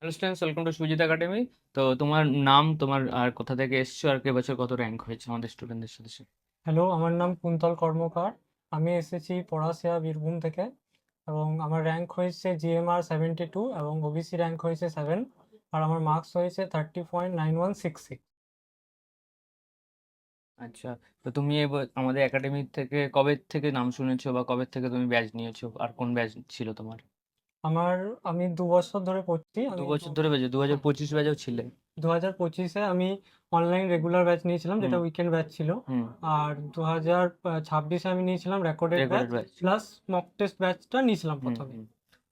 Hello students, welcome to Sujit academy. তো তোমার নাম, তোমার আর কোথা থেকে এসছো, আর এবছর কত র্যাঙ্ক হয়েছে আমাদের স্টুডেন্টদের সাথে সাথে? হ্যালো, আমার নাম কুন্তল কর্মকার। আমি এসেছি পড়াশিয়া বীরভূম থেকে এবং আমার র্যাঙ্ক হয়েছে জিএমআর 72 এবং ওবিসি র্যাঙ্ক হয়েছে 7। আর আমার মার্কস হয়েছে 30.9166। আচ্ছা, তো তুমি আমাদের একাডেমি থেকে কবে থেকে নাম শুনেছো, বা কবে থেকে তুমি ব্যাচ নিয়েছো, আর কোন ব্যাচ ছিল তোমার? আমার আমি 2 বছর ধরে পড়ছি। দু আমি বছর ধরে ব্যাচে, 2025 ব্যাচেও ছিলে? 2025-এ আমি অনলাইন রেগুলার ব্যাচ নিয়েছিলাম, হুম। যেটা উইকেন্ড ব্যাচ ছিল। হুম। আর 2026-এ আমি নিয়েছিলাম recorded batch, recorded batch. Plus mock test ব্যাচটা নিয়েছিলাম হুম প্রথমে। হুম।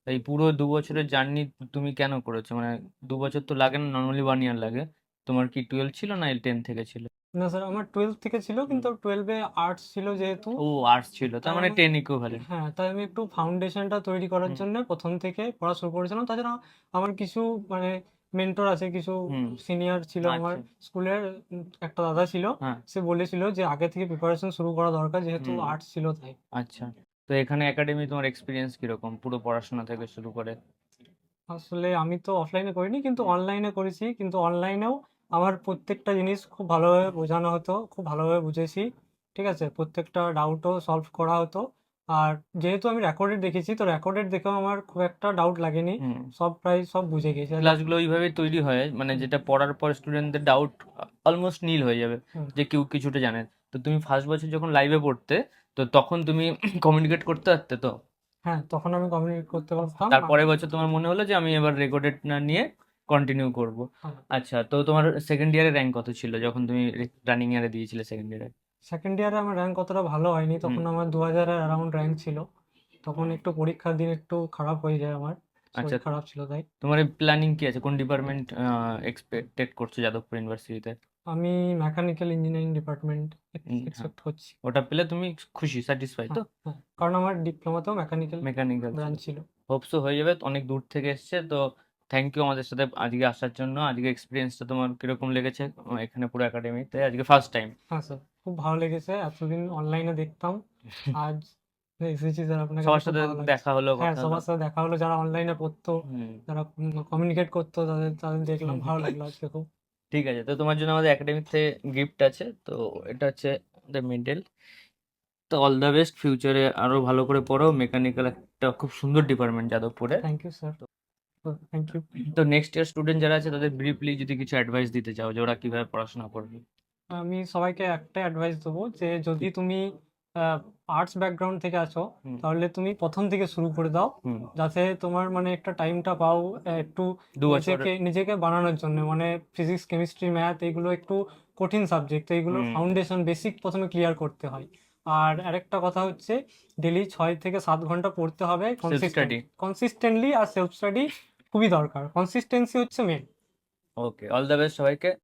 এই পুরো 2 বছরের জার্নি তুমি কেন করেছো? মানে 2 বছর তো লাগে না, নর্মালি 1 ইয়ার লাগে। তোমার কি 12 ছিল না 10 থেকে ছিল? না স্যার, আমার 12 থেকে ছিল, হুম। কিন্তু 12-এ আর্টস ছিল যেহেতু। ও, আর্টস ছিল, তার তাই মানে আমি 10 ইকুইভ্যালেন্ট। হ্যাঁ, তাই আমি একটু ফাউন্ডেশনটা তৈরি করার হুম জন্য প্রথম থেকে পড়া শুরু করেছিলাম। তাছাড়া আমার কিছু মানে মেন্টর আছে, কিছু হুম। সিনিয়র ছিল আমার আচ্ছা। স্কুলের। একটা দাদা ছিল, হ্যাঁ। সে বলেছিল যে আগে থেকে প্রিপারেশন শুরু করা দরকার, যেহেতু হুম। আর্টস ছিল তাই। আচ্ছা, তো এখানে একাডেমি তোমার এক্সপিরিয়েন্স কিরকম, পুরো পড়াশোনা থেকে শুরু করে? আসলে আমি তো অফলাইনে করিনি, কিন্তু হুম। অনলাইনে করেছি। কিন্তু অনলাইনেও আমার প্রত্যেকটা জিনিস খুব ভালোভাবে বোঝানো হতো, খুব ভালোভাবে বুঝেছি। ঠিক আছে, প্রত্যেকটা ডাউটও সলভ করা হতো। আর যেহেতু আমি রেকর্ডেড দেখেছি, তো রেকর্ডেড দেখেও আমার খুব একটা ডাউট লাগেনি। হুম। সব প্রায় সব বুঝে গেছি। আর ক্লাসগুলো ওইভাবেই তৈরি হয়, মানে হুম, যেটা পড়ার পর স্টুডেন্টদের ডাউট অলমোস্ট নীল হয়ে যাবে, হুম, যে কেউ কিছুটা জানে। তো তুমি ফার্স্ট বছর যখন লাইভে পড়তে, তো তখন তুমি কমিউনিকেট করতে পারতে তো? হ্যাঁ, তখন আমি কমিউনিকেট করতে পারতাম। আর তারপরের বছর তোমার মনে হলো যে আমি এবার রেকর্ডেড না নিয়ে কন্টিনিউ করব। হ্যাঁ, আচ্ছা, তো তোমার সেকেন্ড ইয়ারে র্যাঙ্ক কত ছিল যখন তুমি রানিং ইয়ারে দিয়েছিলে সেকেন্ড ইয়ারে? সেকেন্ড ইয়ারে আমার র্যাঙ্ক অতটা ভালো হয়নি। হুম। তখন আমার 2000-এর অ্যারাউন্ড র্যাঙ্ক ছিল। তখন একটু পরীক্ষার দিন একটু খারাপ হয়ে যায় আমার, আচ্ছা, শরীর খারাপ ছিল তাই। তোমার প্ল্যানিং কি আছে, কোন ডিপার্টমেন্ট এক্সপেক্টেড করছো যাদবপুর ইউনিভার্সিটিতে? আমি মেকানিক্যাল ইঞ্জিনিয়ারিং ডিপার্টমেন্ট হ্যাঁ, এক্সপেক্ট করছি। ওটা পেলে তুমি খুশি, স্যাটিসফাই তো? হ্যাঁ, হ্যাঁ, কারণ আমার ডিপ্লোমাতেও মেকানিক্যাল মেকানিক্যাল ছিল। ব্রাঞ্চ ছিল। হোপসো হয়ে যাবে, অনেক দূর থেকে এসছে তো। থ্যাংক ইউ আমাদের সাথে আজকে আসার জন্য। আজকে এক্সপিরিয়েন্সটা তোমার কিরকম লেগেছে এখানে পুরো একাডেমিতে আজকে ফার্স্ট টাইম? হ্যাঁ স্যার, খুব ভালো লেগেছে। এতদিন অনলাইনে দেখতাম, আজ এসেছি স্যার আপনার কাছে, সবার খুব সাথে ভালো লাগছে। দেখা হলো, হ্যাঁ, কথা হলো। সবার সাথে দেখা হলো, যারা অনলাইনে পড়তো, হুম। যারা কমিউনিকেট করতো, তাদের তাদের দেখলাম, ভালো লাগলো আজকে খুব। ঠিক আছে, তো তোমার জন্য আমাদের একাডেমিক থেকে গিফট আছে, তো এটা হচ্ছে দ্য মেডেল। তো অল দ্য বেস্ট, ফিউচারে আরো ভালো করে পড়ো। মেকানিক্যাল একটা খুব সুন্দর ডিপার্টমেন্ট যাদবপুরে। Thank you sir, thank you. তো নেক্সট ইয়ার স্টুডেন্ট যারা আছে তাদের ব্রিফলি যদি কিছু অ্যাডভাইস দিতে চাও যে ওরা কিভাবে পড়াশোনা করবে? আমি সবাইকে একটা অ্যাডভাইস দেবো, যে যদি তুমি আর্টস ব্যাকগ্রাউন্ড থেকে আছো, হুম। তাহলে তুমি প্রথম থেকে শুরু করে দাও, হুম। যাতে তোমার মানে একটা টাইমটা পাও একটু 2 বছর। নিজেকে নিজেকে বানানোর জন্য। মানে ফিজিক্স, কেমিস্ট্রি, ম্যাথ এগুলো একটু কঠিন সাবজেক্ট, তো এগুলোর হুম। ফাউন্ডেশন বেসিক প্রথমে ক্লিয়ার করতে হয়। আর আরেকটা কথা হচ্ছে, ডেলি 6 থেকে 7 ঘন্টা পড়তে হবে সেলফ স্টাডি। কনসিস্টেন্টলি। আর সেলফ স্টাডি খুবই দরকার, কনসিস্টেন্সি হচ্ছে main. Okay, all the best সবাইকে।